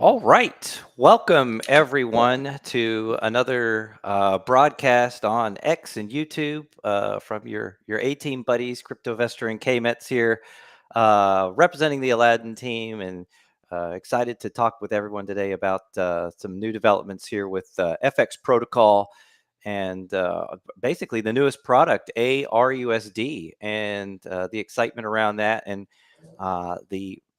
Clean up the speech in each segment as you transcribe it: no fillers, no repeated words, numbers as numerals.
All right. Welcome, everyone, to another broadcast on X and YouTube from your A-Team buddies, CryptoVestor and K-Mets here, representing the Aladdin team, and excited to talk with everyone today about some new developments here with FX Protocol and basically the newest product, arUSD, and the excitement around that, and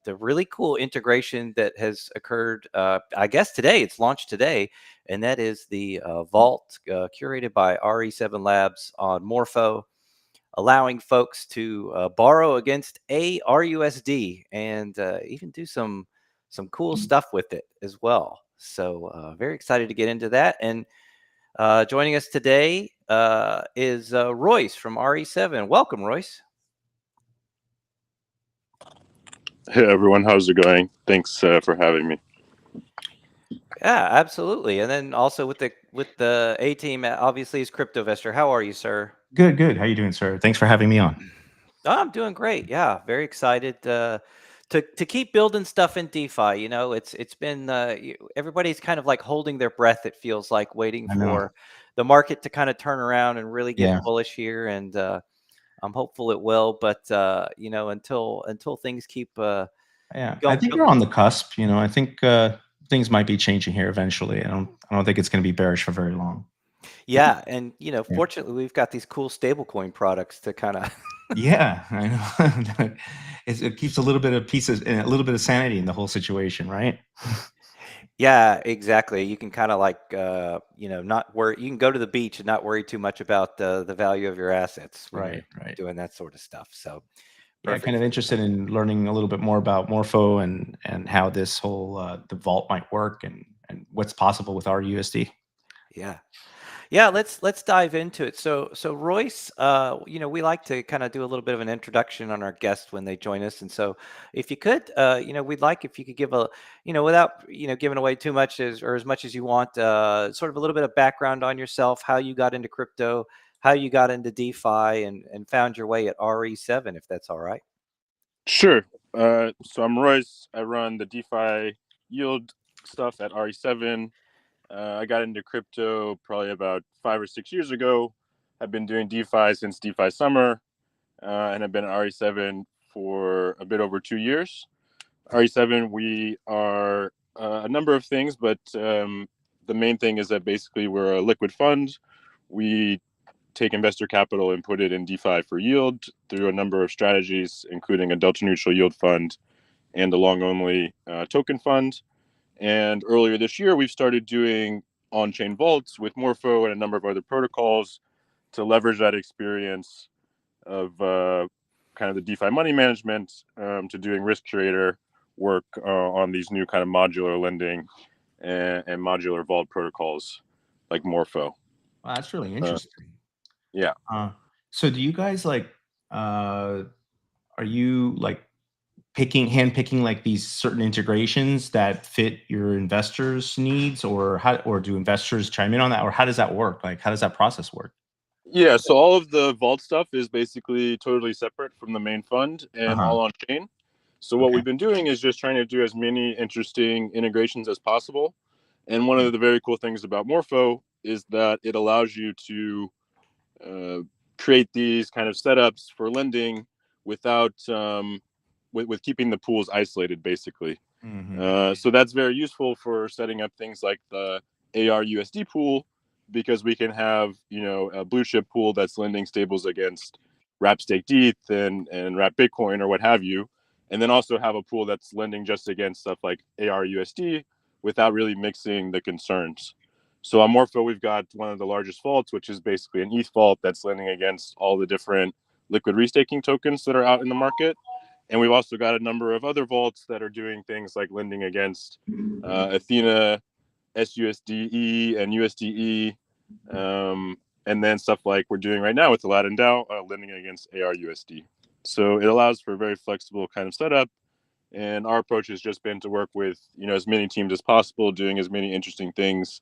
the really cool integration that has occurred. I guess today it's launched today, and that is the Vault curated by RE7 Labs on Morpho, allowing folks to borrow against arUSD and even do some cool stuff with it as well. So very excited to get into that. And joining us today is Royce from RE7. Welcome, Royce. Hey everyone, how's it going? Thanks for having me. Yeah, absolutely. And then also with the A team, obviously is CryptoVestor. How are you, sir? Good, good. How you doing, sir? Thanks for having me on. Oh, I'm doing great. Yeah, very excited to keep building stuff in DeFi. You know, it's been everybody's kind of like holding their breath. It feels like waiting I know. for the market to kind of turn around and really get Yeah, bullish here, and I'm hopeful it will. But until things keep yeah. I going. think we're on the cusp. I think things might be changing here eventually. I don't think it's going to be bearish for very long. Yeah, and Yeah, fortunately, we've got these cool stablecoin products to kind of. yeah. I know. It keeps a little bit of pieces and a little bit of sanity in the whole situation, right? Yeah, exactly. You can kind of like, not worry. You can go to the beach and not worry too much about the value of your assets when Right, you're right. doing that sort of stuff. So Yeah, kind perfect. of interested in learning a little bit more about Morpho and how this whole the vault might work and what's possible with our USD. Yeah. Yeah, let's dive into it. So Royce, we like to kind of do a little bit of an introduction on our guests when they join us, and so if you could, we'd like if you could give a, without giving away too much as much as you want, sort of a little bit of background on yourself, how you got into crypto, how you got into DeFi, and found your way at RE7, if that's all right. Sure. So I'm Royce. I run the DeFi yield stuff at RE7. I got into crypto probably about 5 or 6 years ago. I've been doing DeFi since DeFi summer, and I've been at RE7 for a bit over 2 years. RE7, we are a number of things, but the main thing is that basically we're a liquid fund. We take investor capital and put it in DeFi for yield through a number of strategies, including a delta neutral yield fund and a long only token fund. And earlier this year, we've started doing on chain vaults with Morpho and a number of other protocols to leverage that experience of kind of the DeFi money management to doing risk curator work on these new kind of modular lending and modular vault protocols like Morpho. Wow, that's really Uh, interesting. yeah. Uh, so do you guys uh, are you like hand picking like these certain integrations that fit your investors' needs, or do investors chime in on that, or how does that work? Like, how does that process work? Yeah, so all of the vault stuff is basically totally separate from the main fund and Uh-huh. all on chain. So what Okay. we've been doing is just trying to do as many interesting integrations as possible. And one Yeah. of the very cool things about Morpho is that it allows you to uh, create these kind of setups for lending without with keeping the pools isolated, basically. Mm-hmm. So that's very useful for setting up things like the arUSD pool, because we can have a blue chip pool that's lending stables against wrap staked ETH and wrap Bitcoin or what have you, and then also have a pool that's lending just against stuff like arUSD without really mixing the concerns. So on Morpho, we've got one of the largest vaults, which is basically an ETH vault that's lending against all the different liquid restaking tokens that are out in the market. And we've also got a number of other vaults that are doing things like lending against Athena, SUSDE, and USDE. And then stuff like we're doing right now with Aladdin DAO, lending against arUSD. So it allows for a very flexible kind of setup. And our approach has just been to work with as many teams as possible, doing as many interesting things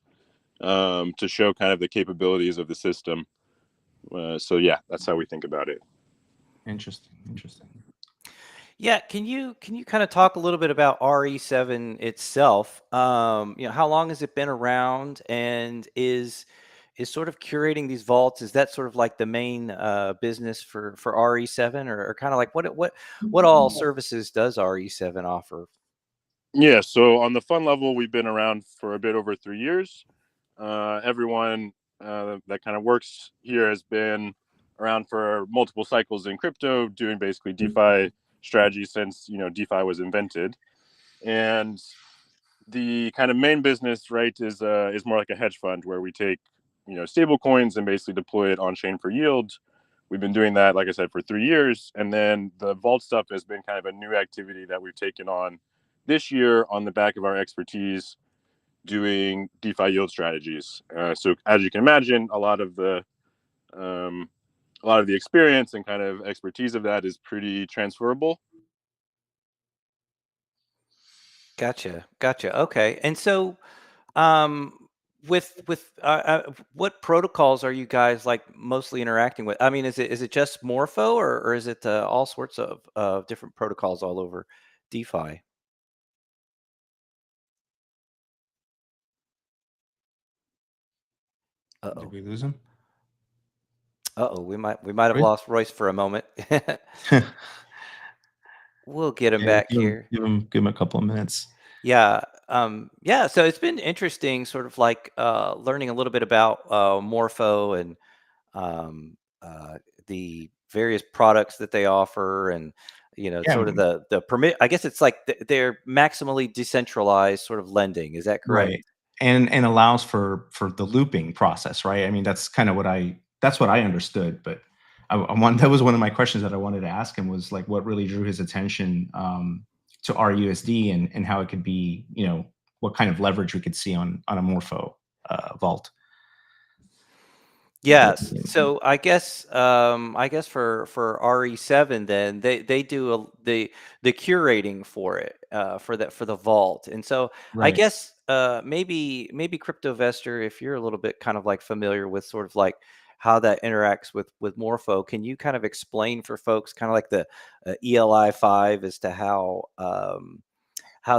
to show kind of the capabilities of the system. So yeah, that's how we think about it. Interesting. Interesting. Yeah, can you kind of talk a little bit about RE7 itself? How long has it been around, and is sort of curating these vaults, is that sort of like the main business for RE7, or kind of like what all services does RE7 offer? Yeah, so on the fund level, we've been around for a bit over 3 years. Everyone that kind of works here has been around for multiple cycles in crypto, doing basically DeFi strategy since DeFi was invented. And the kind of main business, right, is more like a hedge fund where we take stable coins and basically deploy it on chain for yield. We've been doing that, like I said, for 3 years, and then the vault stuff has been kind of a new activity that we've taken on this year on the back of our expertise doing DeFi yield strategies. So as you can imagine, a lot of the experience and kind of expertise of that is pretty transferable. Gotcha. Okay, and so um, what protocols are you guys like mostly interacting with? I mean, is it just Morpho, or is it all sorts of different protocols all over DeFi? Uh Did oh. we lose him? We might have Royce? lost Royce for a moment. We'll get him Yeah, back here. give him a couple of minutes. Yeah. Yeah. So it's been interesting, sort of like learning a little bit about Morpho and um, uh, the various products that they offer, and Yeah, sort of the permit. I guess it's like they're maximally decentralized sort of lending. Is that correct? right. And allows for the looping process, right? I mean, that's what I understood, but I want that was one of my questions that I wanted to ask him was like what really drew his attention to RUSD and how it could be, what kind of leverage we could see on a Morpho vault. Yes. So I guess for RE7, then they do the curating for it, for the vault. And so I Right. guess maybe CryptoVestor, if you're a little bit kind of like familiar with sort of like how that interacts with Morpho, can you kind of explain for folks kind of like the ELI5 as to how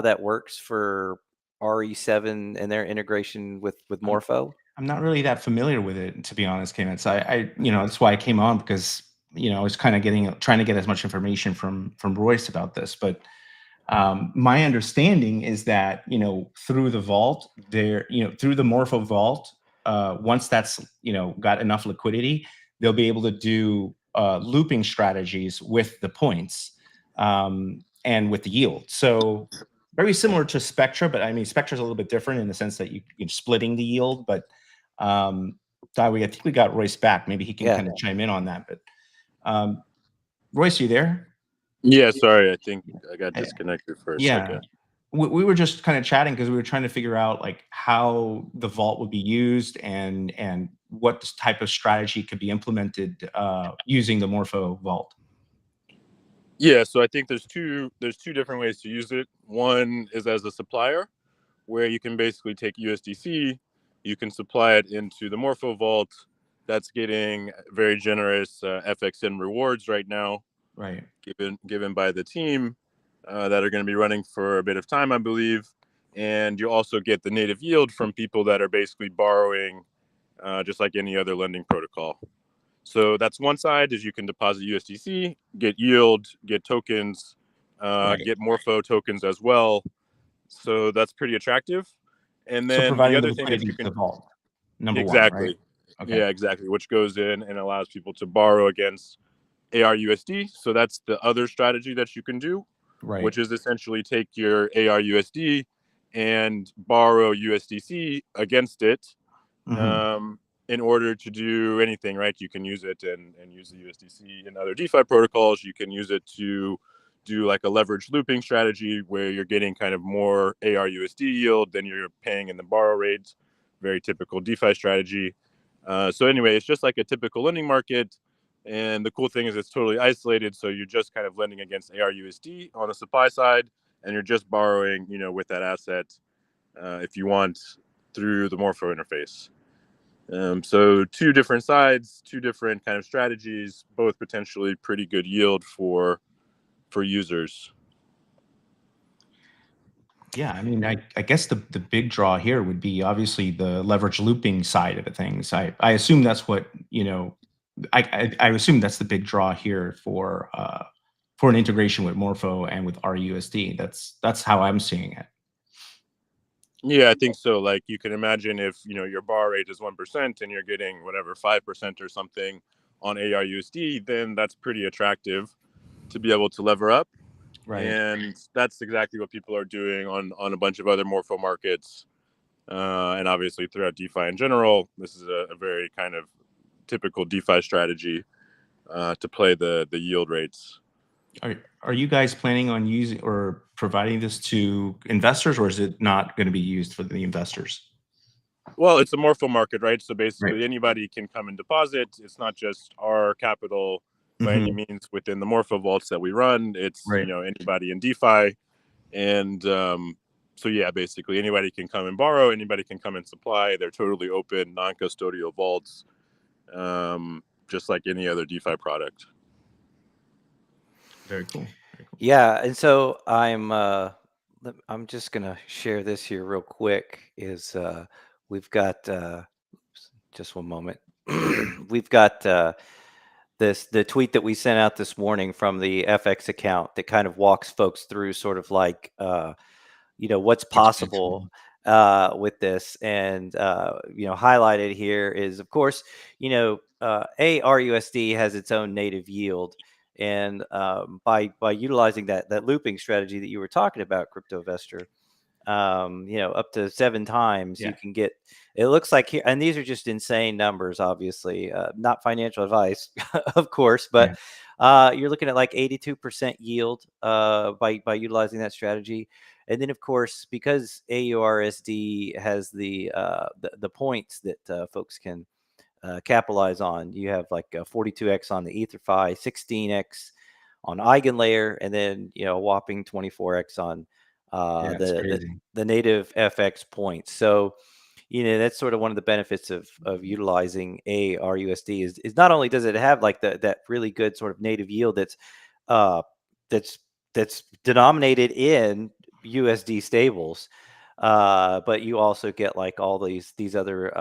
that works for RE7 and their integration with Morpho? I'm not really that familiar with it, to be honest, Cayman. So that's why I came on because, I was kind of trying to get as much information from Royce about this. But my understanding is that, through the vault through the Morpho vault, once that's, got enough liquidity, they'll be able to do looping strategies with the points and with the yield. So very similar to Spectra, but I mean, Spectra is a little bit different in the sense that you're splitting the yield. But I think we got Royce back. Maybe he can Yeah. kind of chime in on that. But Royce, you there? Yeah, sorry, I think I got disconnected for a Yeah. second. We were just kind of chatting because we were trying to figure out like how the vault would be used and what type of strategy could be implemented using the Morpho vault. Yeah, so I think there's two different ways to use it. One is as a supplier, where you can basically take USDC, you can supply it into the Morpho vault. That's getting very generous FXN rewards right now, Right. given by the team that are going to be running for a bit of time, I believe. And you also get the native yield from people that are basically borrowing, just like any other lending protocol. So that's one side, is you can deposit USDC, get yield, get tokens, Right. get Morpho tokens as well. So that's pretty attractive. And So then the providing the other thing that liquidity you to can the vault, number one, right? exactly, Okay. yeah, exactly, which goes in and allows people to borrow against arUSD. So that's the other strategy that you can do, Right. which is essentially take your arUSD and borrow USDC against it, Hmm. um, in order to do anything, right? You can use it and use the USDC in other DeFi protocols. You can use it to do like a leverage looping strategy where you're getting kind of more arUSD yield than you're paying in the borrow rates. Very typical DeFi strategy. So anyway, it's just like a typical lending market. And the cool thing is it's totally isolated. So you're just kind of lending against arUSD on the supply side, and you're just borrowing, with that asset, if you want, through the Morpho interface. So two different sides, two different kind of strategies, both potentially pretty good yield for for users. Yeah, I mean, I guess the big draw here would be obviously the leverage looping side of the things. I assume that's what, you know, I assume that's the big draw here for an integration with Morpho and with arUSD. That's how I'm seeing it. Yeah, I think so. Like, you can imagine if, you know, your bar rate is 1% and you're getting whatever 5% or something on arUSD, then that's pretty attractive to be able to lever up. Right. And that's exactly what people are doing on a bunch of other Morpho markets. And obviously throughout DeFi in general, this is a very kind of typical DeFi strategy to play the yield rates. Are you guys planning on using or providing this to investors, or is it not going to be used for the investors? Well, it's a Morpho market, right? So Right. basically anybody can come and deposit. It's not just our capital by any means within the Morpho vaults that we run. It's, Right. you know, anybody in DeFi. And so, yeah, basically anybody can come and borrow. Anybody can come and supply. They're totally open, non-custodial vaults, just like any other DeFi product. Very cool. Very cool. Yeah, and so I'm just gonna share this here real quick. We've got just one moment. We've got the tweet that we sent out this morning from the FX account that kind of walks folks through sort of like what's possible with this, and highlighted here is, of course, arUSD has its own native yield, and by utilizing that looping strategy that you were talking about, CryptoVestor, up to 7 times you can get. It looks like here, and these are just insane numbers, obviously, not financial advice, of course, but you're looking at like 82% yield by utilizing that strategy. And then, of course, because arUSD has the points that folks can capitalize on, you have like 42x on the etherfi, 16x on Eigenlayer, and then a whopping 24x on the native FX points. So that's sort of one of the benefits of utilizing arUSD is not only does it have like that really good sort of native yield uh that's denominated in USD stables, but you also get like all these other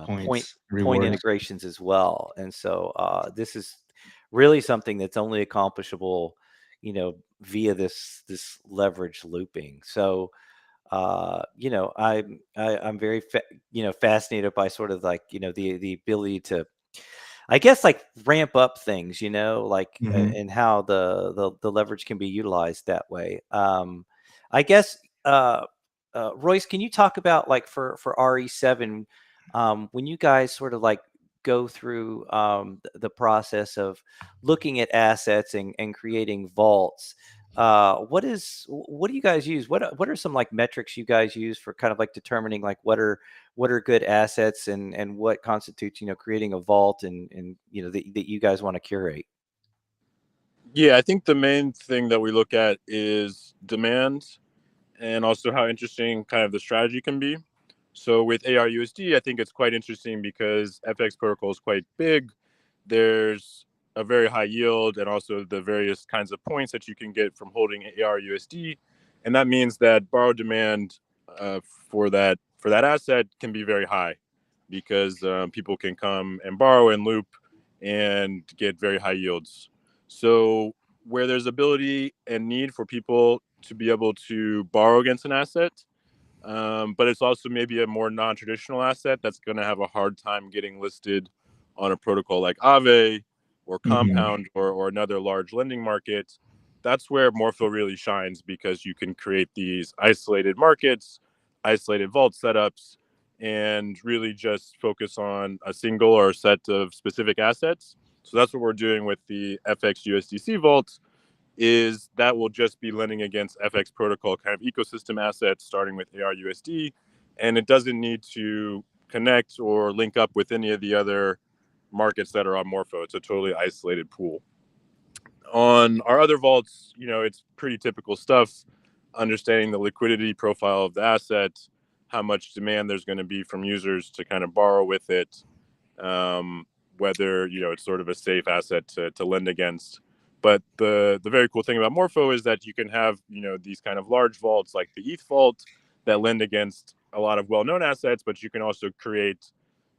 point rewards. integrations as well. And so this is really something that's only accomplishable via this leverage looping. So I'm very fascinated by sort of like the ability to, I guess, like ramp up things, like and how the leverage can be utilized that way. I guess, Royce, can you talk about like for RE7, when you guys sort of like go through the process of looking at assets and creating vaults? What do you guys use? What are some like metrics you guys use for kind of like determining like what are good assets and what constitutes creating a vault and that you guys want to curate? Yeah, I think the main thing that we look at is demand and also how interesting kind of the strategy can be. So with arUSD, I think it's quite interesting because FX protocol is quite big. There's a very high yield and also the various kinds of points that you can get from holding arUSD. And that means that borrow demand for that asset can be very high because people can come and borrow and loop and get very high yields. So where there's ability and need for people to be able to borrow against an asset, but it's also maybe a more non-traditional asset that's going to have a hard time getting listed on a protocol like Aave or Compound or another large lending market. That's where Morpho really shines because you can create these isolated markets, isolated vault setups, and really just focus on a single or a set of specific assets. So that's what we're doing with the FX USDC vault, is that will just be lending against FX protocol kind of ecosystem assets, starting with arUSD, and it doesn't need to connect or link up with any of the other markets that are on Morpho. It's a totally isolated pool. On our other vaults, it's pretty typical stuff, understanding the liquidity profile of the asset, how much demand there's going to be from users to kind of borrow with it, whether it's sort of a safe asset to lend against. But the very cool thing about Morpho is that you can have, you know, these kind of large vaults like the ETH vault that lend against a lot of well-known assets, but you can also create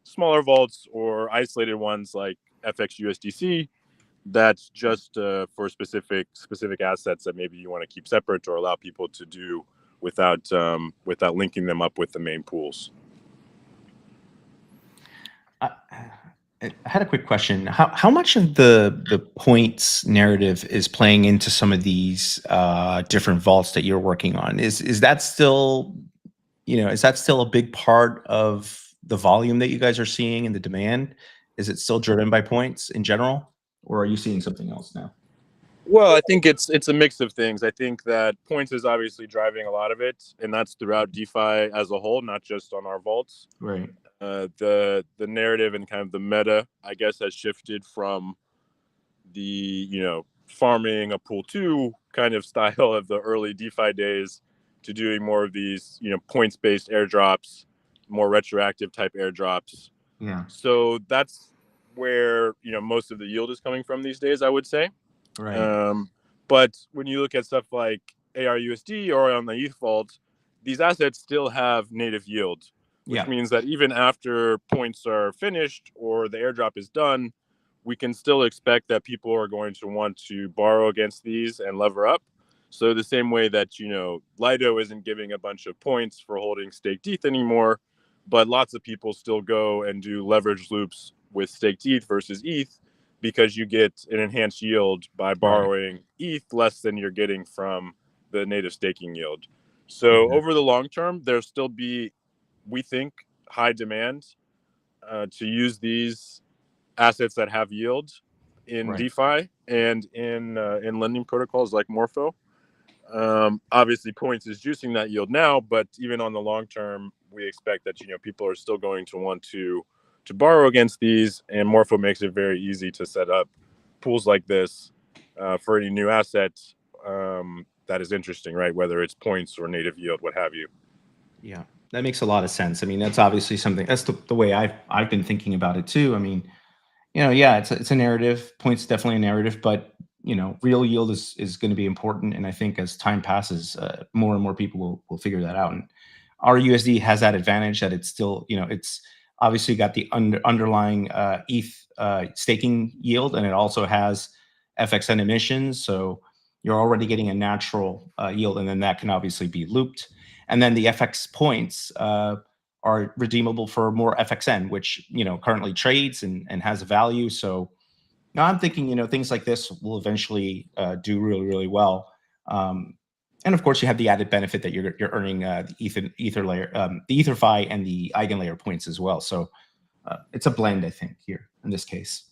smaller vaults or isolated ones like FXUSDC that's just for specific assets that maybe you want to keep separate or allow people to do without linking them up with the main pools. I had a quick question. How much of the points narrative is playing into some of these different vaults that you're working on? Is that still, is that still a big part of the volume that you guys are seeing and the demand? Is it still driven by points in general, or are you seeing something else now? Well, I think it's a mix of things. I think that points is obviously driving a lot of it, and that's throughout DeFi as a whole, not just on our vaults. Right. The narrative and kind of the meta, I guess, has shifted from the farming a pool two kind of style of the early DeFi days to doing more of these points based airdrops, more retroactive type airdrops. Yeah. So that's where most of the yield is coming from these days, I would say. Right. But when you look at stuff like arUSD or on the ETH vault, these assets still have native yield, which means that even after points are finished or the airdrop is done, we can still expect that people are going to want to borrow against these and lever up. So the same way that, Lido isn't giving a bunch of points for holding staked ETH anymore, but lots of people still go and do leverage loops with staked ETH versus ETH because you get an enhanced yield by borrowing ETH less than you're getting from the native staking yield. So over the long term, there'll still be, we think, high demand to use these assets that have yield in DeFi and in lending protocols like Morpho. Obviously, points is juicing that yield now, but even on the long term, we expect that people are still going to want to borrow against these, and Morpho makes it very easy to set up pools like this for any new asset that is interesting, right? Whether it's points or native yield, what have you. Yeah, that makes a lot of sense. I mean, that's obviously something. That's the way I've been thinking about it too. I mean, yeah, it's a narrative. Points definitely a narrative, but real yield is going to be important. And I think as time passes, more and more people will figure that out. And arUSD has that advantage that it's still, it's obviously got the underlying ETH staking yield, and it also has FXN emissions. So you're already getting a natural yield, and then that can obviously be looped. And then the FX points are redeemable for more FXN, which currently trades and has a value. So now I'm thinking, things like this will eventually do really, really well. And of course, you have the added benefit that you're earning the ether layer, the etherfi and the Eigenlayer points as well. So it's a blend, I think, here in this case.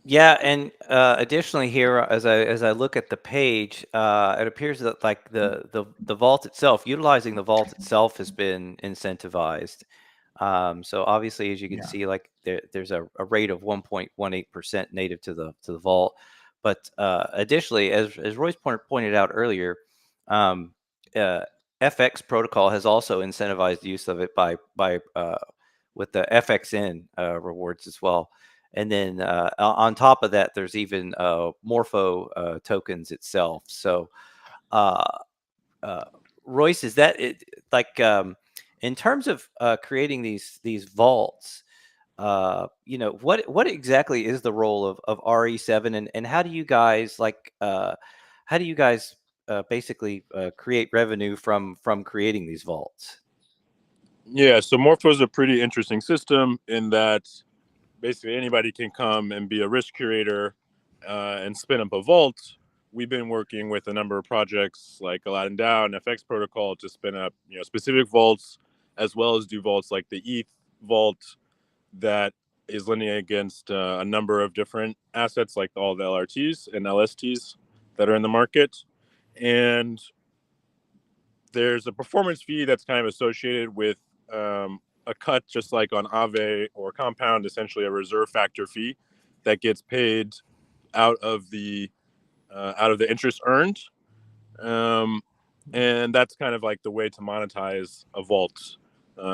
Yeah, and additionally here, as I look at the page, it appears that like the vault itself, utilizing the vault itself, has been incentivized. So obviously, as you can see, like there's a rate of 1.18% native to the vault. But additionally, as Royce pointed out earlier, FX protocol has also incentivized the use of it by with the FXN rewards as well. And then on top of that, there's even Morpho tokens itself. So, Royce, is that it? Like in terms of creating these vaults, what exactly is the role of RE7, and how do you guys basically create revenue from creating these vaults? Yeah, so Morpho is a pretty interesting system in that basically anybody can come and be a risk curator and spin up a vault. We've been working with a number of projects like Aladdin DAO and FX Protocol to spin up specific vaults, as well as do vaults like the ETH vault that is lending against a number of different assets like all the LRTs and LSTs that are in the market. And there's a performance fee that's kind of associated with a cut, just like on Aave or Compound, essentially a reserve factor fee that gets paid out of the interest earned, and that's kind of like the way to monetize a vault.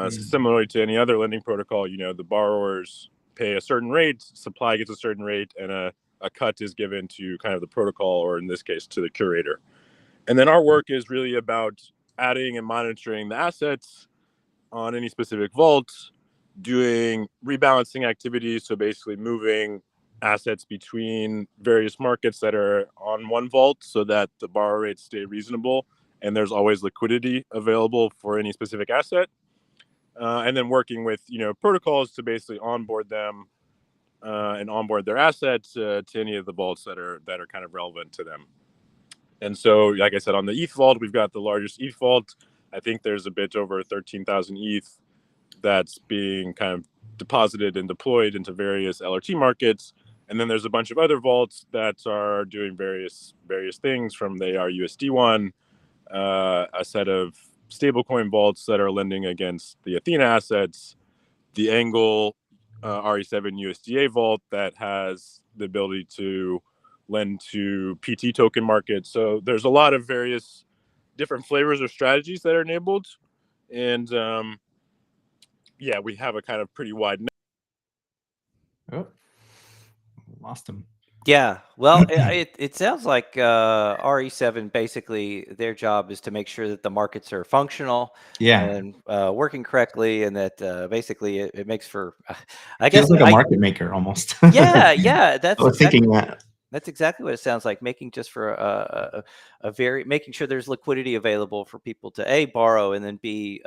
Similarly to any other lending protocol, the borrowers pay a certain rate, supply gets a certain rate, and a cut is given to kind of the protocol, or in this case, to the curator. And then our work is really about adding and monitoring the assets on any specific vault, doing rebalancing activities, so basically moving assets between various markets that are on one vault so that the borrow rates stay reasonable and there's always liquidity available for any specific asset. And then working with protocols to basically onboard them and onboard their assets to any of the vaults that are kind of relevant to them. And so, like I said, on the ETH vault, we've got the largest ETH vault. I think there's a bit over 13,000 ETH that's being kind of deposited and deployed into various LRT markets. And then there's a bunch of other vaults that are doing various things, from the arUSD one, a set of stablecoin vaults that are lending against the Athena assets, the Angle RE7 USDA vault that has the ability to lend to PT token markets. So there's a lot of various different flavors or strategies that are enabled. And yeah, we have a kind of pretty wide net. Oh, lost him. Yeah, well, it sounds like RE7, basically their job is to make sure that the markets are functional, Yeah, and working correctly, and that basically it makes for, I feels guess, like a market maker almost. yeah, I was thinking that. That's exactly what it sounds like. Making just for making sure there's liquidity available for people to borrow, and then B,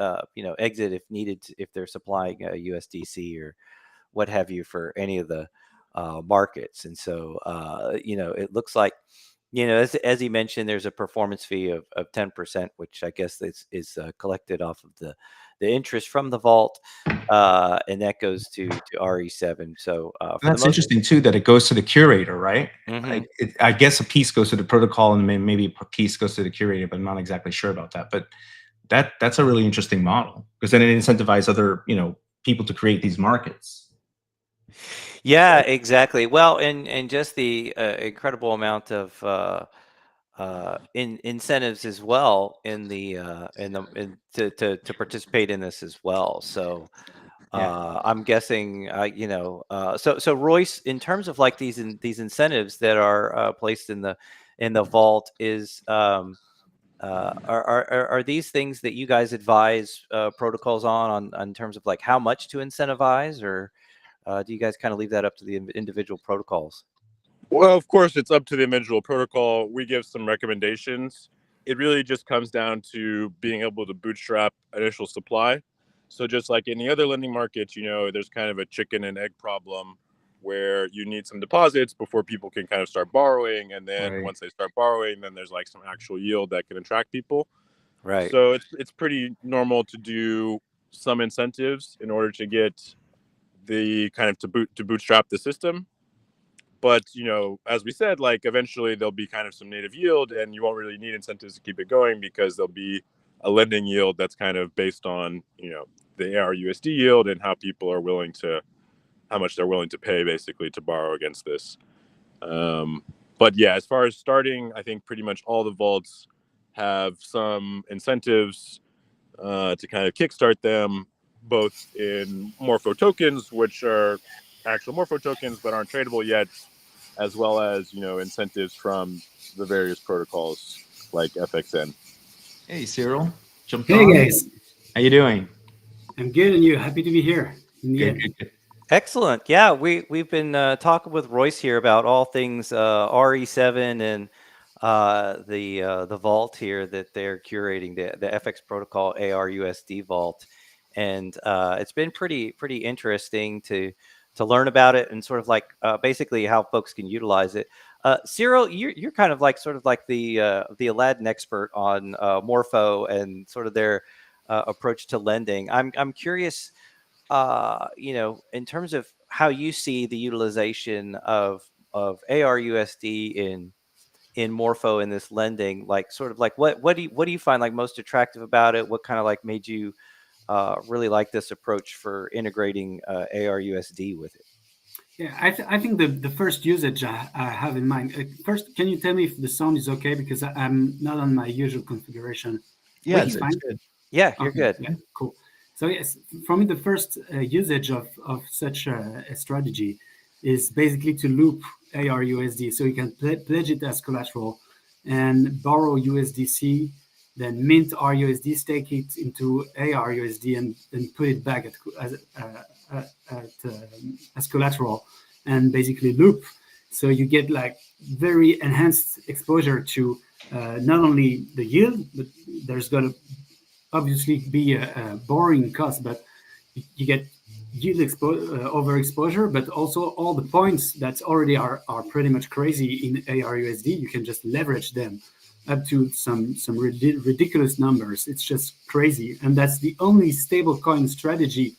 exit if needed, if they're supplying USDC or what have you for any of the markets. And so it looks like, as he mentioned, there's a performance fee of 10%, which I guess is collected off of the interest from the vault, and that goes to RE7. So that's interesting too, that it goes to the curator, right? Mm-hmm. I guess a piece goes to the protocol and maybe a piece goes to the curator, but I'm not exactly sure about that. But that's a really interesting model, because then it incentivizes other people to create these markets. Yeah, exactly. Well, and just the incredible amount of incentives as well to participate in this as well. So I'm guessing so Royce, in terms of like these incentives that are placed in the vault, is are these things that you guys advise protocols on in terms of like how much to incentivize, or do you guys kind of leave that up to the individual protocols? Well, of course, it's up to the individual protocol. We give some recommendations. It really just comes down to being able to bootstrap initial supply. So just like any other lending market, there's kind of a chicken and egg problem where you need some deposits before people can kind of start borrowing. And then once they start borrowing, then there's like some actual yield that can attract people. Right. So it's pretty normal to do some incentives in order to get the kind of to bootstrap the system. But, as we said, like eventually there'll be kind of some native yield, and you won't really need incentives to keep it going, because there'll be a lending yield that's kind of based on, the arUSD yield and how much they're willing to pay basically to borrow against this. But yeah, as far as starting, I think pretty much all the vaults have some incentives to kind of kickstart them, both in Morpho tokens, which are actual Morpho tokens but aren't tradable yet, as well as incentives from the various protocols like FXN. Hey, Cyril, jumped on. Hey guys, how you doing? I'm good, and you? Happy to be here. Good. Excellent. Yeah, we've been talking with Royce here about all things RE7 and the vault here that they're curating, the FX protocol arUSD vault, and it's been pretty interesting to learn about it, and sort of like basically how folks can utilize it. Cyril, you're kind of like the Aladdin expert on Morpho and sort of their approach to lending. I'm curious, in terms of how you see the utilization of arUSD in Morpho in this lending, like sort of like what do you find like most attractive about it? What kind of like made you really like this approach for integrating arUSD with it? Yeah, I think the first usage I have in mind. First, can you tell me if the sound is okay, because I'm not on my usual configuration? Yeah, it's good. Yeah, you're good. Yeah, cool. So yes, for me, the first usage of such a strategy is basically to loop arUSD. So you can pledge it as collateral and borrow USDC, then mint rUSD, stake it into arUSD, and then put it back as collateral, and basically loop. So you get like very enhanced exposure to not only the yield, but there's going to obviously be a borrowing cost, but you get yield overexposure, but also all the points that already are pretty much crazy in arUSD. You can just leverage them up to some ridiculous numbers. It's just crazy, and that's the only stablecoin strategy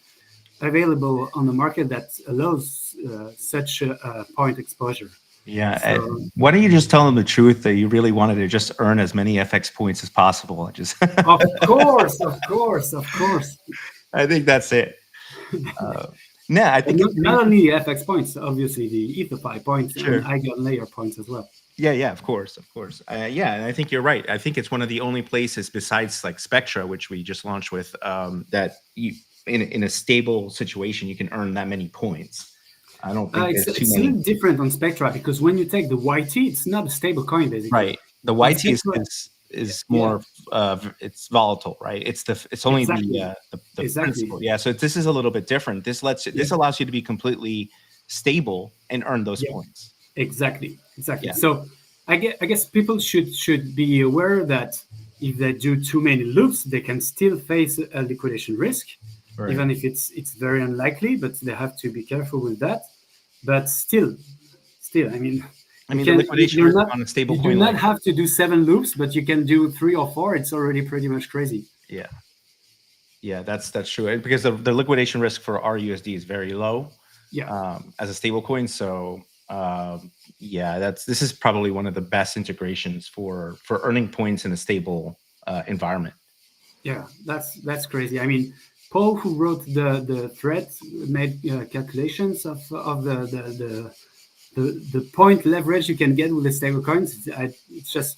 available on the market that allows such a point exposure. Yeah. So, Why don't you just tell them the truth that you really wanted to just earn as many FX points as possible? Just of course, of course, of course. I think that's it. No, I think not only FX points, obviously the etherfi points Sure. and Eigenlayer points as well. Yeah, of course. Yeah, and I think you're right. I think it's one of the only places besides like Spectra, which we just launched with, that you in a stable situation you can earn that many points. I don't think It's there's too a many. little different on Spectra because when you take the YT, it's not a stable coin basically. Right. The YT Spectra- is more it's volatile, right? It's only Exactly. the Exactly. principle. Yeah. So this is a little bit different. This allows you to be completely stable and earn those points. Exactly. Yeah. So I guess people should be aware that if they do too many loops, they can still face a liquidation risk, Right. even if it's very unlikely. But they have to be careful with that. But still, I mean, the liquidation risk on a stable you coin do not like have to do 7 loops, but you can do 3 or 4. It's already pretty much crazy. Yeah, that's true, because the liquidation risk for rUSD is very low. Yeah. As a stable coin. So this is probably one of the best integrations for earning points in a stable environment. Yeah, that's crazy. I mean, Paul, who wrote the thread, made calculations of the point leverage you can get with the stable coins. It's just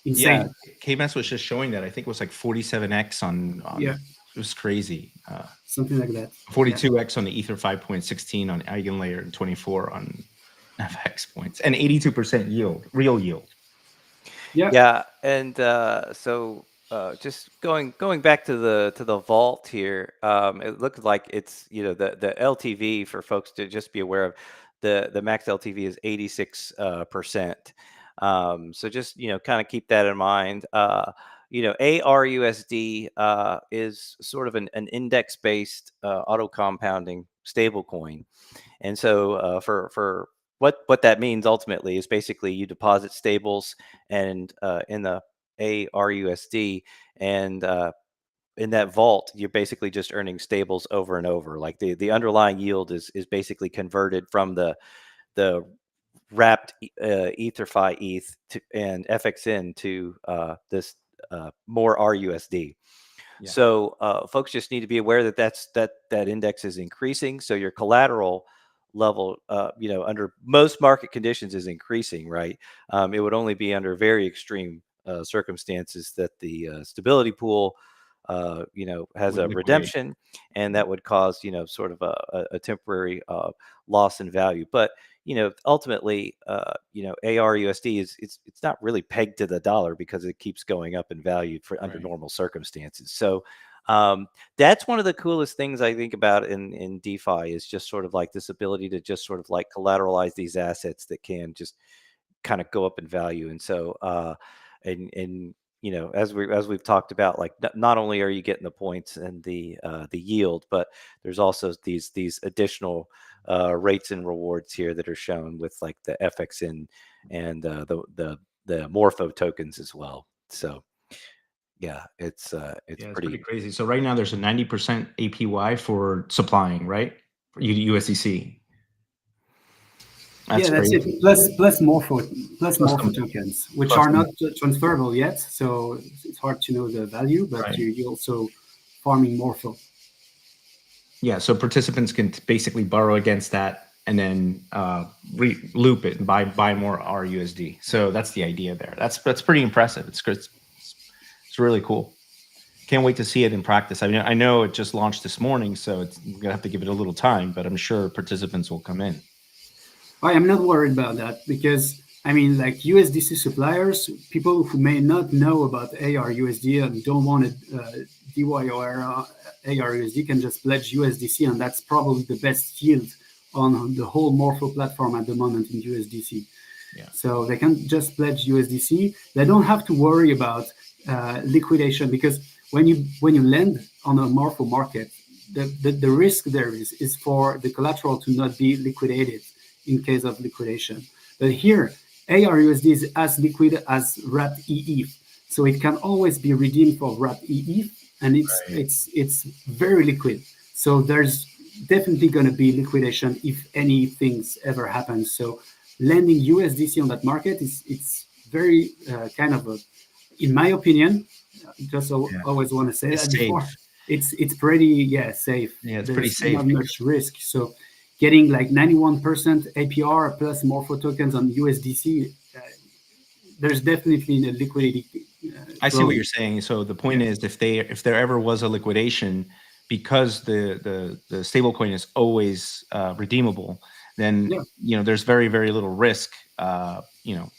insane. Yeah, KMS was just showing that. I think it was like 47x on it was crazy. Something like that. 42x on the Ether 5.16 on Eigenlayer and 24 on FX points and 82% yield, real yield. Yeah, and so just going back to the vault here, it looked like it's the LTV for folks to just be aware of. The max LTV is 86%. So just kind of keep that in mind. arUSD is sort of an index-based auto compounding stablecoin, and so for what that means ultimately is basically you deposit stables and in the arUSD, and in that vault you're basically just earning stables over and over. Like the underlying yield is basically converted from the wrapped etherfi ETH and FXN to this more rUSD. Yeah. So folks just need to be aware that that index is increasing. So your collateral level, under most market conditions is increasing, right? It would only be under very extreme circumstances that the stability pool, has a redemption, and that would cause, sort of a temporary loss in value. But ultimately, arUSD is it's not really pegged to the dollar because it keeps going up in value under normal circumstances. So that's one of the coolest things I think about in DeFi is just sort of like this ability to just sort of like collateralize these assets that can just kind of go up in value. And so and as we've talked about, like not only are you getting the points and the yield, but there's also these additional rates and rewards here that are shown with like the FXN and the Morpho tokens as well. So yeah, it's pretty crazy. So right now there's a 90% APY for supplying, right? For USDC. That's crazy. it. Plus Morpho tokens, which are not transferable yet. So it's hard to know the value, but you're also farming Morpho. Yeah, so participants can basically borrow against that and then loop it and buy more rUSD. So that's the idea there. That's pretty impressive. It's really cool. Can't wait to see it in practice. I mean, I know it just launched this morning, so we're gonna have to give it a little time, but I'm sure participants will come in. I am not worried about that because I mean, like USDC suppliers, people who may not know about arUSD and don't want to DYOR arUSD can just pledge USDC, and that's probably the best yield on the whole Morpho platform at the moment in USDC. Yeah. So they can just pledge USDC. They don't have to worry about liquidation, because when you lend on a Morpho market, the risk there is for the collateral to not be liquidated in case of liquidation. But here, arUSD is as liquid as wrapped ETH, so it can always be redeemed for wrapped ETH, and it's very liquid. So there's definitely going to be liquidation if anything's ever happens. So lending USDC on that market it's very kind of a, in my opinion, just always want to say it's that safe. before, it's pretty safe. Yeah, it's There's pretty safe. not much risk. So getting like 91% APR plus Morpho tokens on USDC, there's definitely a liquidity. I see what you're saying. So the point is, if there ever was a liquidation, because the stablecoin is always redeemable, then there's very, very little risk.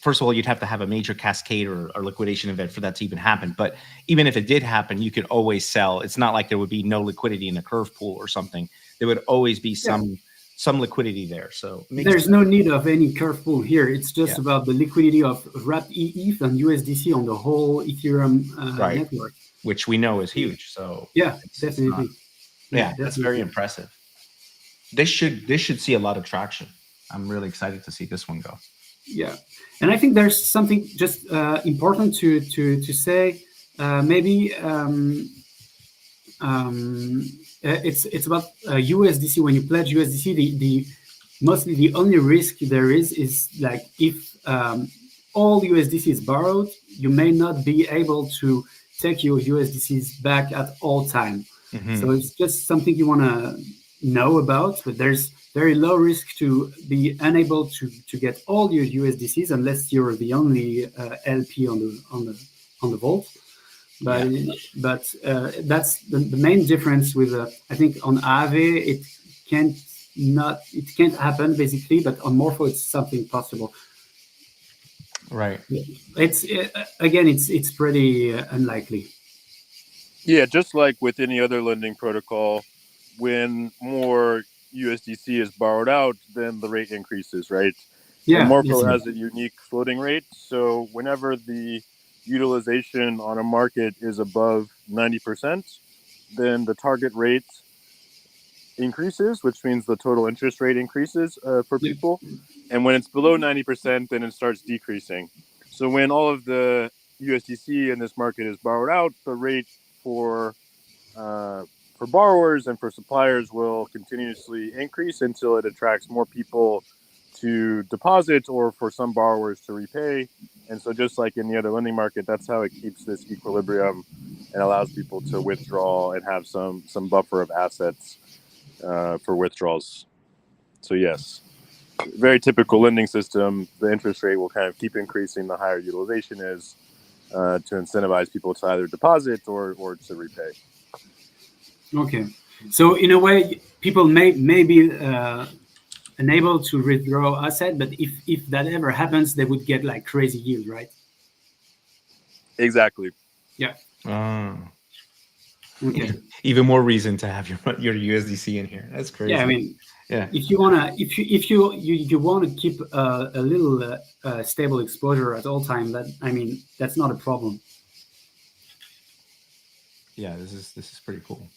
First of all, you'd have to have a major cascade or liquidation event for that to even happen. But even if it did happen, you could always sell. It's not like there would be no liquidity in a curve pool or something. There would always be some liquidity there. So there's no need of any curve pool here. It's just about the liquidity of wrapped ETH and USDC on the whole Ethereum network, which we know is huge. So definitely. That's very impressive. This should see a lot of traction. I'm really excited to see this one go. Yeah, and I think there's something just important to say. Maybe it's about USDC. When you pledge USDC, the mostly the only risk there is like if all USDC is borrowed, you may not be able to take your USDCs back at all time. Mm-hmm. So it's just something you want to know about. But there's very low risk to be unable to get all your USDCs unless you're the only LP on the vault. But that's the main difference with I think on Aave it can't happen basically, but on Morpho it's something possible. Right. It's pretty unlikely. Yeah, just like with any other lending protocol, when more USDC is borrowed out, then the rate increases, right? Yeah. And Morpho has a unique floating rate, so whenever the utilization on a market is above 90%, then the target rate increases, which means the total interest rate increases for people. And when it's below 90%, then it starts decreasing. So when all of the USDC in this market is borrowed out, the rate for borrowers and for suppliers will continuously increase until it attracts more people to deposit or for some borrowers to repay. And so just like in the other lending market, that's how it keeps this equilibrium and allows people to withdraw and have some buffer of assets for withdrawals. So yes, very typical lending system. The interest rate will kind of keep increasing the higher utilization is to incentivize people to either deposit or to repay. Okay. So in a way, people may be unable to withdraw asset, but if that ever happens, they would get like crazy yield, right? Exactly. Yeah. Okay. Even more reason to have your USDC in here. That's crazy. Yeah, I mean, if you wanna, if you want to keep a little stable exposure at all time, that's not a problem. Yeah, this is pretty cool.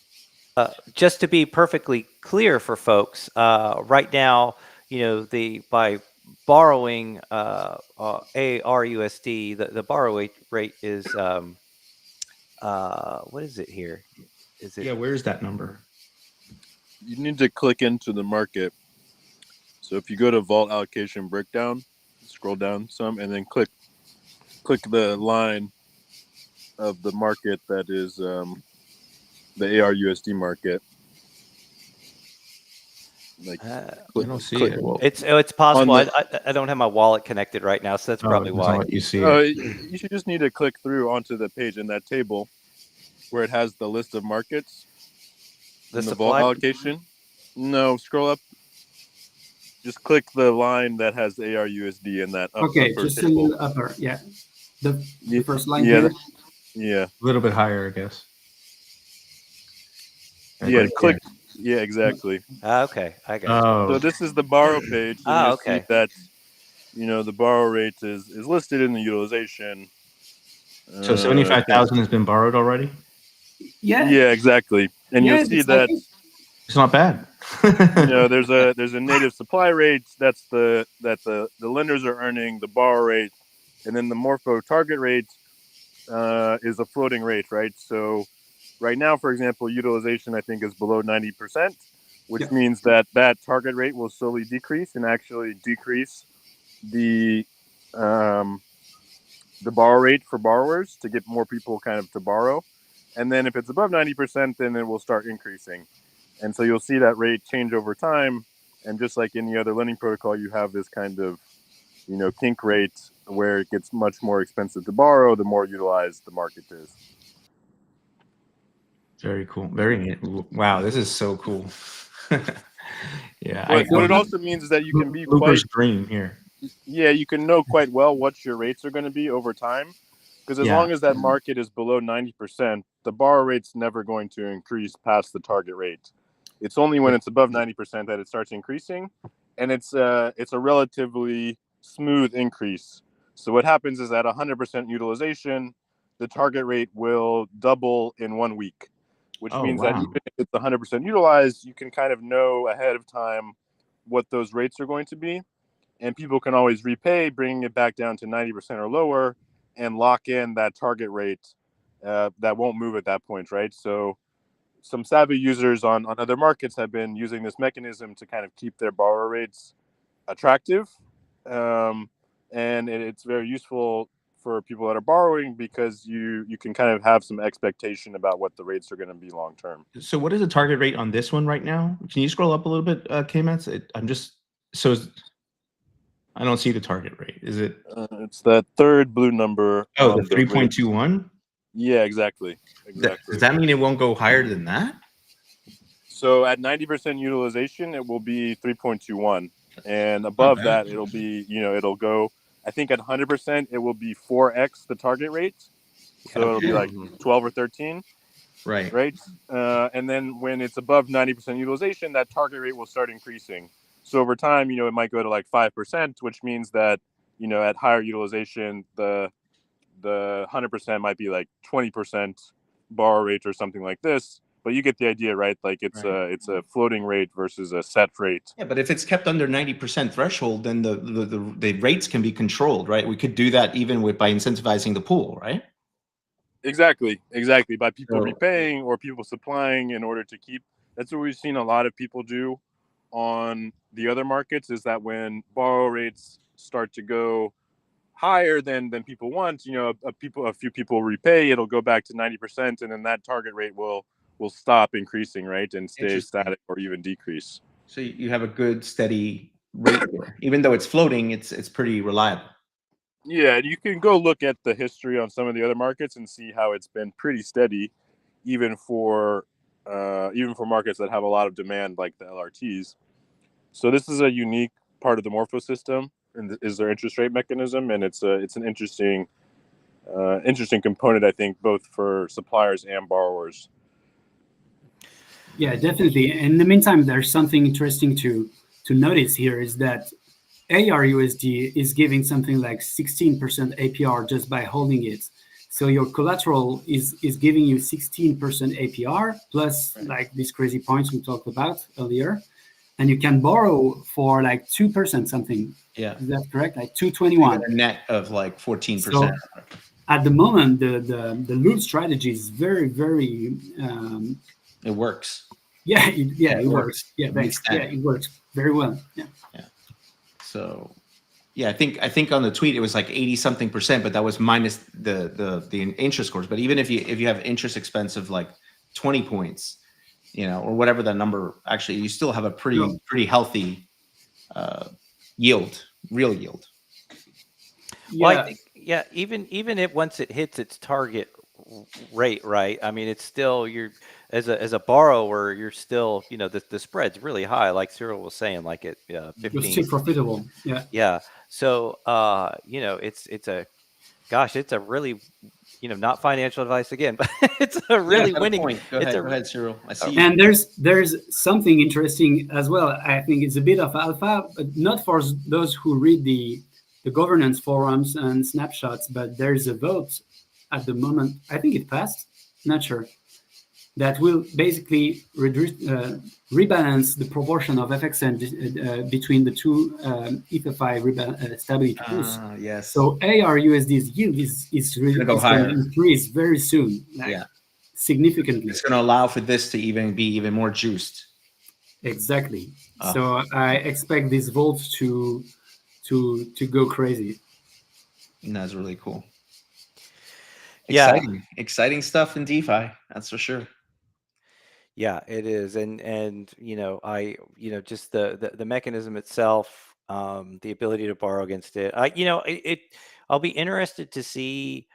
Just to be perfectly clear for folks, right now, by borrowing arUSD, the borrow rate is what is it here? Is it? Yeah, where's that number? You need to click into the market. So if you go to Vault Allocation Breakdown, scroll down some, and then click the line of the market that is the arUSD market. I don't see it. Well, it's possible. I don't have my wallet connected right now, so that's probably why. You see you should just need to click through onto the page in that table, where it has the list of markets The in the vault supply. allocation. No, scroll up. Just click the line that has arUSD in that Okay, upper just a table. little upper. Yeah, the first line Yeah, here. yeah, A little bit higher, I guess. Like yeah. right Click. there. Yeah, exactly. Okay, I got you. Oh, So this is the borrow page, and you'll see Okay. that the borrow rate is listed in the utilization. so 75,000 has been borrowed already. Yeah, Yeah, exactly. And yeah, you'll see it's that It's not bad. there's a native supply rate that's the lenders are earning, the borrow rate, and then the Morpho target rate is a floating rate, right? So right now, for example, utilization I think is below 90%, which Yeah. means that target rate will slowly decrease and actually decrease the borrow rate for borrowers to get more people kind of to borrow. And then if it's above 90%, then it will start increasing. And so you'll see that rate change over time. And just like any other lending protocol, you have this kind of, kink rate where it gets much more expensive to borrow the more utilized the market is. Very cool. Wow. This is so cool. Yeah. But what it also means is that you can be Luper's dream here. you can know quite well what your rates are going to be over time. Because as long as that market is below 90%, the borrow rate's never going to increase past the target rate. It's only when it's above 90% that it starts increasing, and it's a relatively smooth increase. So what happens is at 100% utilization, the target rate will double in 1 week, which means that even if it's 100% utilized, you can kind of know ahead of time what those rates are going to be, and people can always repay, bringing it back down to 90% or lower, and lock in that target rate that won't move at that point, right? So some savvy users on other markets have been using this mechanism to kind of keep their borrower rates attractive. And it's very useful for people that are borrowing because you can kind of have some expectation about what the rates are going to be long term. So what is the target rate on this one right now? Can you scroll up a little bit, K-Mets? I don't see the target rate. Is it? It's that third blue number. Oh, the 3.21? Yeah, exactly. Does that mean it won't go higher than that? So at 90% utilization, it will be 3.21. And above that, it'll be, it'll go, I think at 100%, it will be 4x the target rate. So it'll be like 12 or 13. Right. Right. And then when it's above 90% utilization, that target rate will start increasing. So over time, it might go to like 5%, which means that, at higher utilization, the 100% might be like 20% borrow rate or something like this. But you get the idea, right? Like it's a floating rate versus a set rate. Yeah, but if it's kept under 90% threshold, then the rates can be controlled, right? We could do that even by incentivizing the pool, right? Exactly. By people repaying or people supplying in order to keep. That's what we've seen a lot of people do on the other markets, is that when borrow rates start to go higher than people want, a few people repay, it'll go back to 90%, and then that target rate will stop increasing, right, and stay static or even decrease. So you have a good steady rate there. Even though it's floating, it's pretty reliable. Yeah, and you can go look at the history on some of the other markets and see how it's been pretty steady, even for markets that have a lot of demand like the LRTs. So this is a unique part of the Morpho system, and is their interest rate mechanism, and it's an interesting component, I think, both for suppliers and borrowers. Yeah, definitely. In the meantime, there's something interesting to notice here is that arUSD is giving something like 16% APR just by holding it. So your collateral is giving you 16% APR plus like these crazy points we talked about earlier. And you can borrow for like 2% something. Yeah. Is that correct? Like 221. A net of like 14%. So at the moment, the loop strategy is very, very... it works. Yeah, it works. Yeah, thanks. Yeah, it works very well. Yeah. So, yeah, I think on the tweet it was like 80-something%, but that was minus the interest scores. But even if you have interest expense of like 20 points, or whatever that number, actually, you still have a pretty healthy yield, real yield. Well, I think, even if once it hits its target rate, right? I mean, it's still you're as a borrower, you're still the spread's really high, like Cyril was saying, like at You're 15, still 16. profitable. Yeah. Yeah. So it's a really not financial advice again, but it's a Yeah, really got a winning. point. Go It's ahead. a Go ahead, Cyril. I see you. And there's something interesting as well. I think it's a bit of alpha, but not for those who read the governance forums and snapshots. But there's a vote at the moment. I think it passed. Not sure. That will basically rebalance the proportion of FXN between the two etherfi stability pools. Yes. So arUSD's yield is Gonna go going to higher. increase very soon, like Yeah. significantly. It's going to allow for this to be even more juiced. Exactly. So I expect this vault to go crazy. And that's really cool. Yeah. Exciting stuff in DeFi. That's for sure. Yeah, it is, and just the mechanism itself, the ability to borrow against it. I'll be interested to see,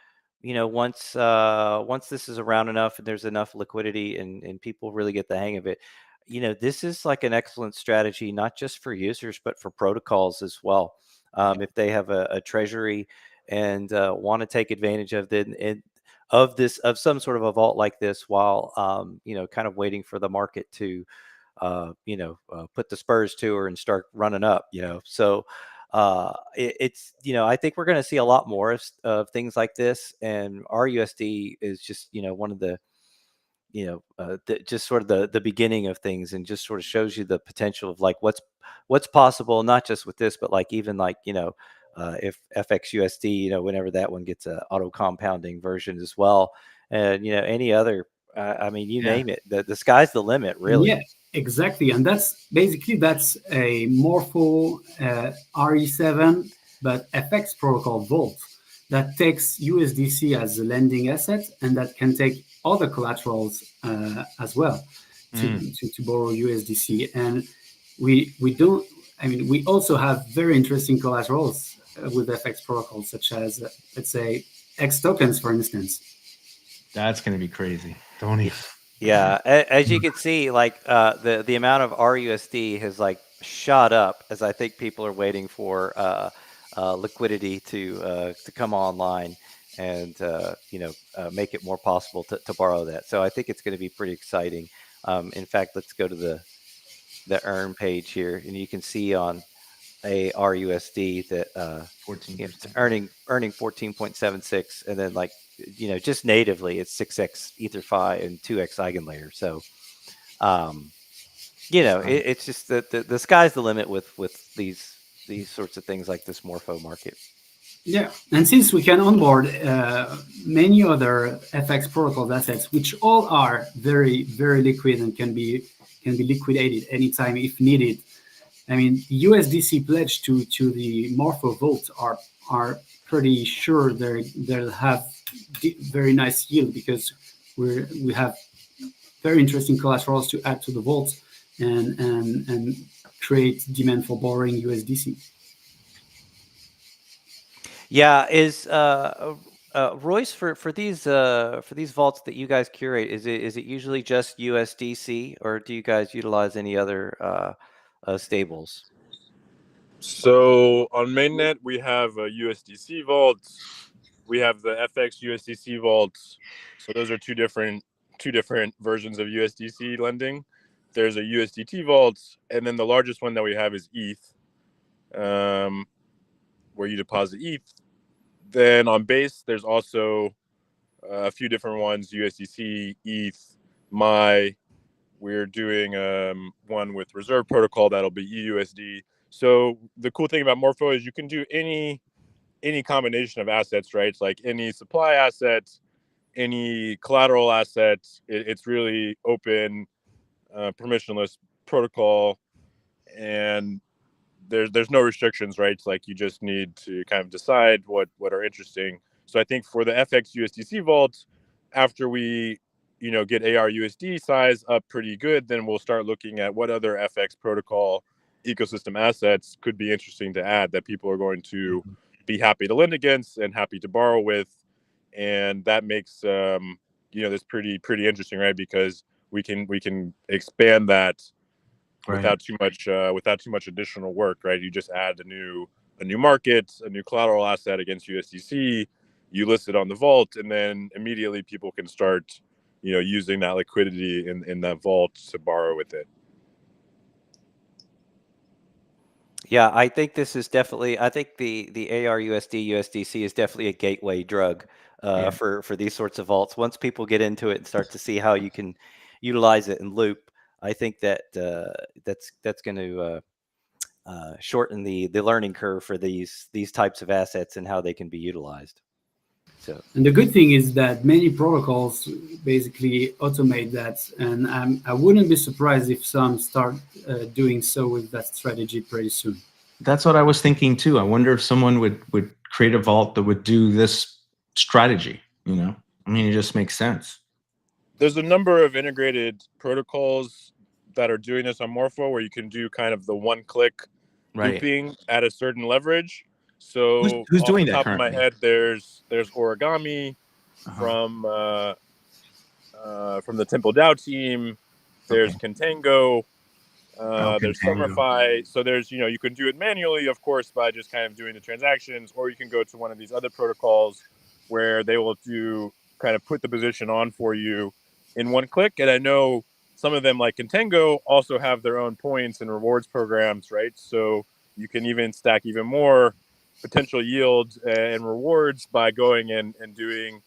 once this is around enough and there's enough liquidity and people really get the hang of it. This is like an excellent strategy, not just for users but for protocols as well. If they have a treasury and want to take advantage of of some sort of a vault like this while kind of waiting for the market to put the spurs to her and start running up. So it's I think we're going to see a lot more of things like this, and arUSD is just one of the just sort of the beginning of things, and just sort of shows you the potential of like what's possible, not just with this, but like even like if FXUSD, whenever that one gets a auto compounding version as well, and any other, I mean, you name it, the sky's the limit, really. Yeah, exactly. And that's a Morpho RE7, but FX protocol vault that takes USDC as a lending asset, and that can take other collaterals as well to borrow USDC. And we don't. I mean, we also have very interesting collaterals with FX protocols, such as let's say X tokens, for instance. That's going to be crazy. Don't even. Yeah, as you can see, like the amount of arUSD has like shot up, as I think people are waiting for liquidity to come online and make it more possible to borrow that. So I think it's going to be pretty exciting. In fact, let's go to the earn page here, and you can see on arUSD that 14%. it's earning 14.76, and then like just natively it's 6x etherfi and 2x Eigenlayer. So it's just that the sky's the limit with these sorts of things like this Morpho market. Yeah, and since we can onboard many other FX protocol assets, which all are very, very liquid and can be liquidated anytime if needed. I mean, USDC pledge to the Morpho vault are pretty sure they'll have very nice yield, because we have very interesting collaterals to add to the vault and create demand for borrowing USDC. Yeah, is Royce, for these vaults that you guys curate, is it usually just USDC, or do you guys utilize any other stables? So on mainnet we have a USDC vault. We have the FX USDC vault. So those are two different versions of USDC lending. There's a USDT vault, and then the largest one that we have is ETH, where you deposit ETH. Then on Base, there's also a few different ones: USDC, ETH, MAI. We're doing one with Reserve Protocol that'll be EUSD. So the cool thing about Morpho is you can do any combination of assets, right? It's like any supply asset, any collateral asset. It's really open, permissionless protocol, and there's no restrictions, right? It's like you just need to kind of decide what are interesting. So I think for the FX USDC vault, after we get arUSD size up pretty good, then we'll start looking at what other FX protocol ecosystem assets could be interesting to add that people are going to be happy to lend against and happy to borrow with. and that makes this pretty interesting, right? Because we can expand that without too much additional work, right? You just add a new market, a new collateral asset against USDC, you list it on the vault, and then immediately people can start using that liquidity in that vault to borrow with it. Yeah, I think this is definitely. I think the arUSD USDC is definitely a gateway drug for these sorts of vaults. Once people get into it and start to see how you can utilize it in Loop, I think that that's going to shorten the learning curve for these types of assets and how they can be utilized. So, and the good thing is that many protocols basically automate that, and I wouldn't be surprised if some start doing so with that strategy pretty soon. That's what I was thinking too. I wonder if someone would create a vault that would do this strategy. I mean, it just makes sense. There's a number of integrated protocols that are doing this on Morpho, where you can do kind of the one-click looping at a certain leverage. So who's off doing the that top currently? of my head, there's Origami from the Temple DAO team. There's Contango. There's Summerfi. So there's you can do it manually, of course, by just kind of doing the transactions, or you can go to one of these other protocols where they will kind of put the position on for you in one click. And I know some of them, like Contango, also have their own points and rewards programs, right? So you can even stack even more potential yields and rewards by going and doing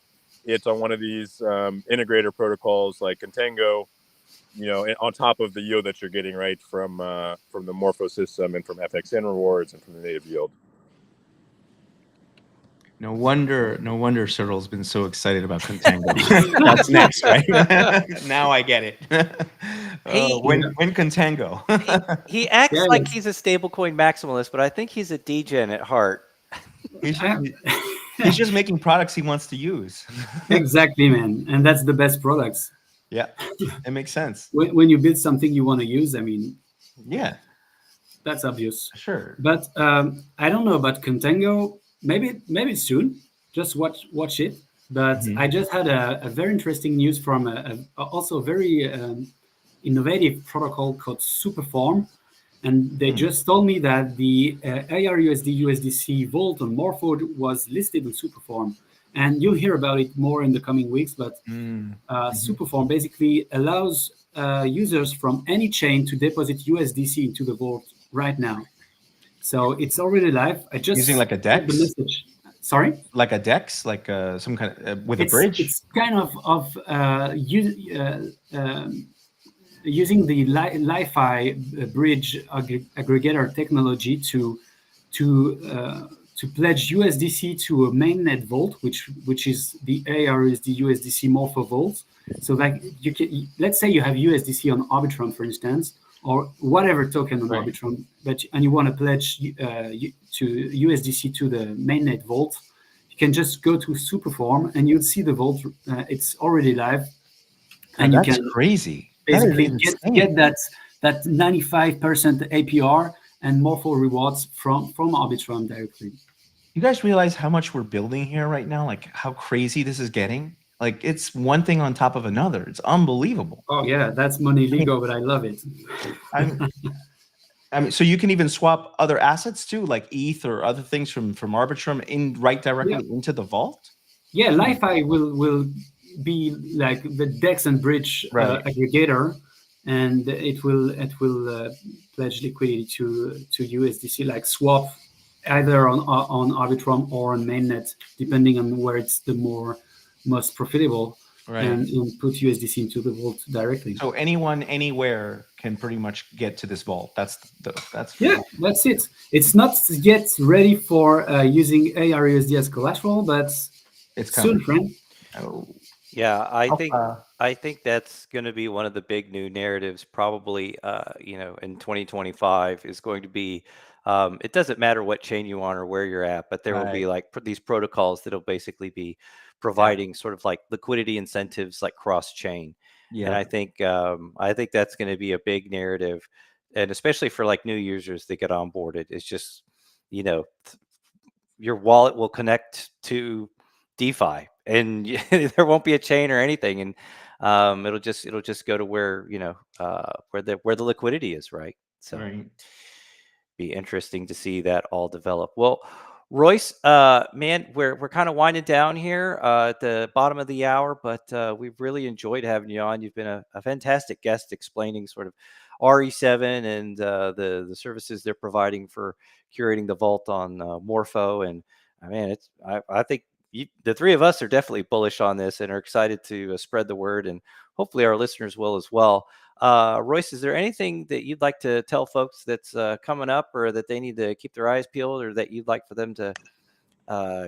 it on one of these integrator protocols like Contango, on top of the yield that you're getting, right, from the Morpho system and from FXN rewards and from the native yield. No wonder Cyril's been so excited about Contango. That's next, right? Now I get it. When Contango. he acts like he's a stablecoin maximalist, but I think he's a degen at heart. He's just making products he wants to use. Exactly, man, and that's the best products. Yeah, it makes sense. When you build something you want to use, I mean, yeah, that's obvious. Sure. But I don't know about Contango. Maybe soon. Just watch it. But I just had a very interesting news from also very innovative protocol called Superform, and they just told me that the arUSD USDC vault on Morpho was listed on Superform, and you'll hear about it more in the coming weeks. But Superform basically allows users from any chain to deposit USDC into the vault right now. So it's already live. I just using like a DEX. The message. Sorry, like a DEX, like some kind of with a bridge. It's kind of using the Li-Fi bridge aggregator technology to pledge USDC to a mainnet vault, which is the arUSD USDC Morpho vault. So like let's say you have USDC on Arbitrum, for instance, or whatever token on Arbitrum, and you want to pledge to USDC to the mainnet vault, you can just go to Superform and you'll see the vault. It's already live, and you can crazy. Basically, get that 95% APR and Morpho rewards from Arbitrum directly. You guys realize how much we're building here right now? Like how crazy this is getting? Like it's one thing on top of another. It's unbelievable. Oh yeah, that's money Lego, but I love it. I mean, so you can even swap other assets too, like ETH or other things from Arbitrum directly into the vault. Yeah, Li-Fi will be like the DEX and bridge aggregator, and it will pledge liquidity to USDC, like swap either on Arbitrum or on mainnet, depending on where it's the most profitable, and put USDC into the vault directly. So anyone, anywhere can pretty much get to this vault. That's it. It's not yet ready for using arUSD as collateral, but it's soon, friend. Yeah, I think that's going to be one of the big new narratives, probably. In 2025 is going to be. It doesn't matter what chain you on or where you're at, but there will be like these protocols that'll basically be providing sort of like liquidity incentives, like cross chain. Yeah. And I think that's going to be a big narrative, and especially for like new users that get onboarded. It's just, your wallet will connect to DeFi, and there won't be a chain or anything, and it'll just go to where where the liquidity is, right? So Right. be interesting to see that all develop. Well, Royce, man, we're kind of winding down here at the bottom of the hour, but we've really enjoyed having you on. You've been a fantastic guest explaining sort of RE7 and the services they're providing for curating the vault on Morpho. And man, I think the three of us are definitely bullish on this and are excited to spread the word, and hopefully our listeners will as well. Royce, is there anything that you'd like to tell folks that's coming up, or that they need to keep their eyes peeled, or that you'd like for them to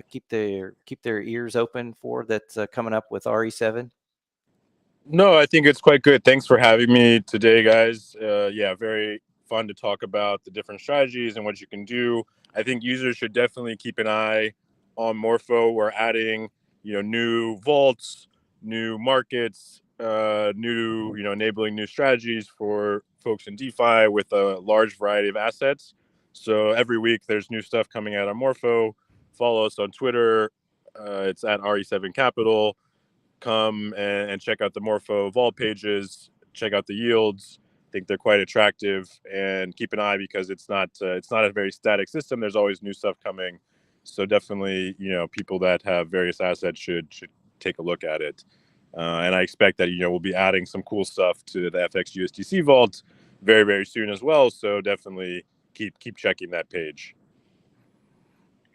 keep their ears open for, that's coming up with RE7? No, I think it's quite good. Thanks for having me today, guys. Yeah, very fun to talk about the different strategies and what you can do. I think users should definitely keep an eye on Morpho. We're adding, new vaults, new markets, new, enabling new strategies for folks in DeFi with a large variety of assets. So every week there's new stuff coming out on Morpho. Follow us on Twitter. It's at RE7 Capital. Come and check out the Morpho vault pages, check out the yields. I think they're quite attractive, and keep an eye because it's not a very static system. There's always new stuff coming. So definitely, people that have various assets should take a look at it. And I expect that, we'll be adding some cool stuff to the FX USDC vault very, very soon as well. So definitely keep checking that page.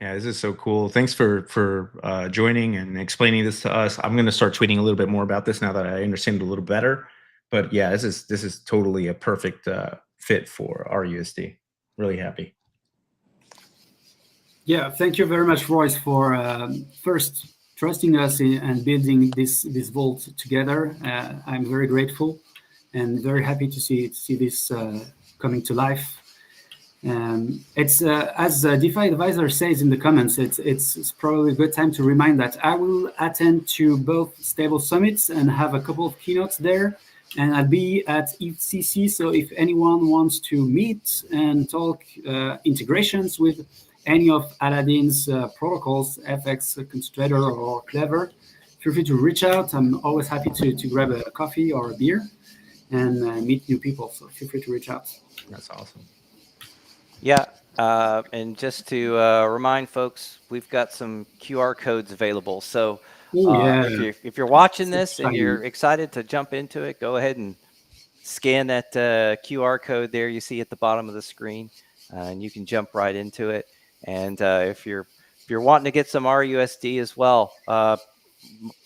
Yeah, this is so cool. Thanks for joining and explaining this to us. I'm going to start tweeting a little bit more about this now that I understand it a little better. But yeah, this is totally a perfect fit for RUSD. Really happy. Yeah, thank you very much, Royce, for first trusting us and building this vault together. I'm very grateful and very happy to see this coming to life. It's as DeFi Advisor says in the comments, it's probably a good time to remind that I will attend to both stable summits and have a couple of keynotes there, and I'll be at ETHCC. So if anyone wants to meet and talk integrations with any of Aladdin's protocols, FX, Concentrator, or Clever, feel free to reach out. I'm always happy to grab a coffee or a beer and meet new people. So feel free to reach out. That's awesome. Yeah, and just to remind folks, we've got some QR codes available. So if you're watching this and you're excited to jump into it, go ahead and scan that QR code there you see at the bottom of the screen, and you can jump right into it. And if you're wanting to get some RUSD as well,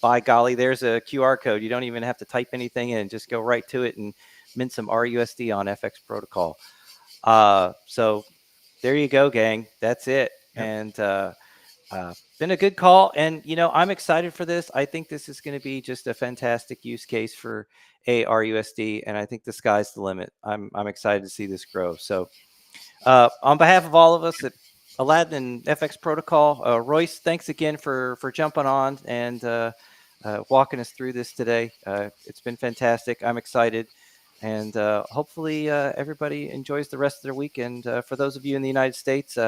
by golly, there's a QR code. You don't even have to type anything in; just go right to it and mint some RUSD on FX Protocol. So there you go, gang. That's it. Yep. And been a good call. And, I'm excited for this. I think this is going to be just a fantastic use case for RUSD. And I think the sky's the limit. I'm excited to see this grow. So on behalf of all of us at Aladdin and FX Protocol, Royce, thanks again for jumping on and walking us through this today. It's been fantastic. I'm excited. And hopefully everybody enjoys the rest of their weekend. For those of you in the United States,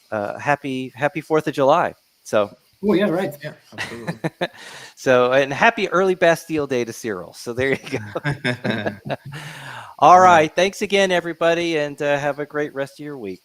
happy 4th of July. So. Oh yeah, right. Yeah, absolutely. So, and happy early Bastille Day to Cyril. So there you go. All right. Thanks again, everybody, and have a great rest of your week.